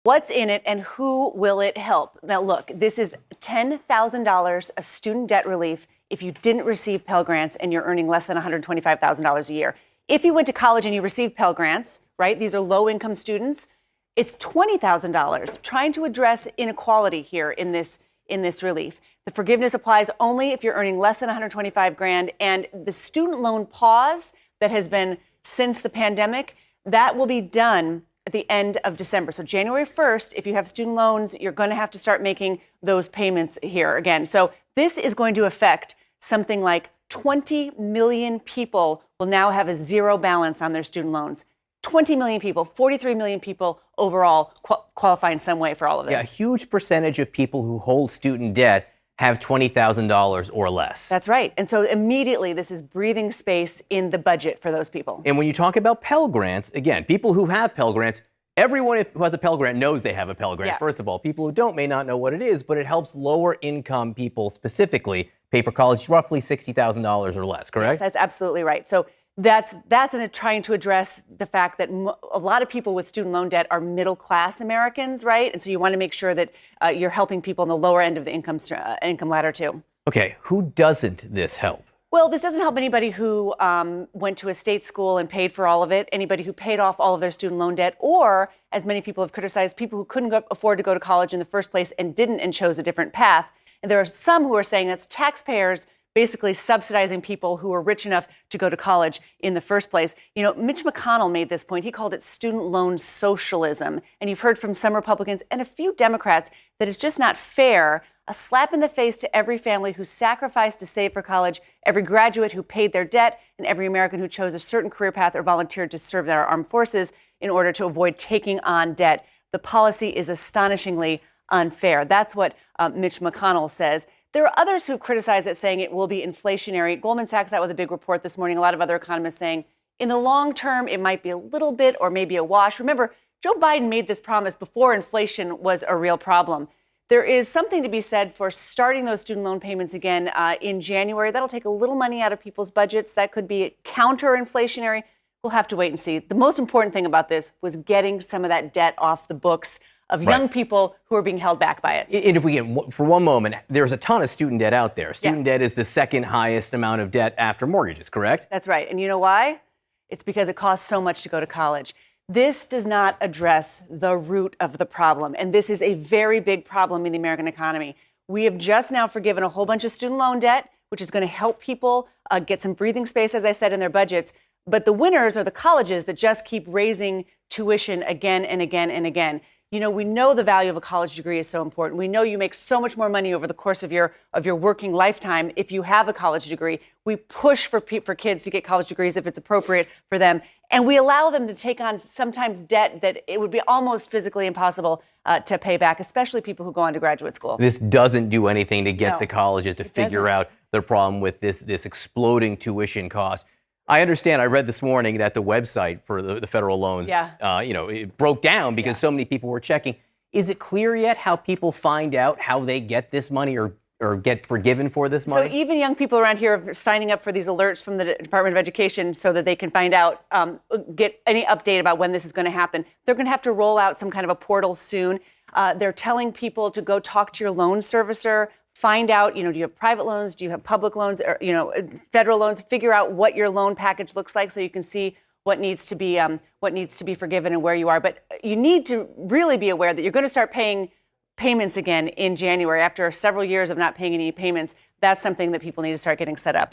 What's in it and who will it help? Now, look, this is $10,000 of student debt relief if you didn't receive Pell Grants and you're earning less than $125,000 a year. If you went to college and you received Pell Grants, right, these are low-income students, it's $20,000, trying to address inequality here in this relief. The forgiveness applies only if you're earning less than $125,000, and the student loan pause that has been since the pandemic, that will be done at the end of December. So January 1st, if you have student loans, you're going to have to start making those payments here again. So this is going to affect something like 20 million people will now have a zero balance on their student loans. 20 million people, 43 million people overall qualify in some way for all of this. Yeah, a huge percentage of people who hold student debt have $20,000 or less. That's right. And so immediately this is breathing space in the budget for those people. And when you talk about Pell Grants, again, people who have Pell Grants, everyone who has a Pell Grant knows they have a Pell Grant. Yeah. First of all, people who don't may not know what it is, but it helps lower income people specifically pay for college roughly $60,000 or less, correct? Yes, that's absolutely right. So that's trying to address the fact that a lot of people with student loan debt are middle-class Americans, right? And so you want to make sure that you're helping people on the lower end of the income ladder, too. Okay, who doesn't this help? Well, this doesn't help anybody who went to a state school and paid for all of it, anybody who paid off all of their student loan debt, or, as many people have criticized, people who couldn't afford to go to college in the first place and didn't and chose a different path. And there are some who are saying that's taxpayers basically subsidizing people who are rich enough to go to college in the first place. You know, Mitch McConnell made this point. He called it student loan socialism. And you've heard from some Republicans and a few Democrats that it's just not fair, a slap in the face to every family who sacrificed to save for college, every graduate who paid their debt, and every American who chose a certain career path or volunteered to serve in our armed forces in order to avoid taking on debt. The policy is astonishingly unfair. That's what Mitch McConnell says. There are others who criticize it, saying it will be inflationary. Goldman Sachs out with a big report this morning. A lot of other economists saying in the long term, it might be a little bit or maybe a wash. Remember, Joe Biden made this promise before inflation was a real problem. There is something to be said for starting those student loan payments again in January. That'll take a little money out of people's budgets. That could be counter-inflationary. We'll have to wait and see. The most important thing about this was getting some of that debt off the books of young people who are being held back by it. And if we get, for one moment, there's a ton of student debt out there. Student debt is the second highest amount of debt after mortgages, correct? That's right. And you know why? It's because it costs so much to go to college. This does not address the root of the problem. And this is a very big problem in the American economy. We have just now forgiven a whole bunch of student loan debt, which is going to help people get some breathing space, as I said, in their budgets. But the winners are the colleges that just keep raising tuition again and again and again. You know, we know the value of a college degree is so important. We know you make so much more money over the course of your working lifetime if you have a college degree. We push for kids to get college degrees if it's appropriate for them. And we allow them to take on sometimes debt that it would be almost physically impossible to pay back, especially people who go on to graduate school. This doesn't do anything to get the colleges to figure out their problem with this exploding tuition cost. I understand. I read this morning that the website for the federal loans, it broke down because so many people were checking. Is it clear yet how people find out how they get this money or get forgiven for this money? So even young people around here are signing up for these alerts from the Department of Education so that they can find out, get any update about when this is going to happen. They're going to have to roll out some kind of a portal soon. They're telling people to go talk to your loan servicer. Find out, do you have private loans? Do you have public loans or, federal loans? Figure out what your loan package looks like so you can see what needs to be forgiven and where you are. But you need to really be aware that you're going to start paying payments again in January after several years of not paying any payments. That's something that people need to start getting set up.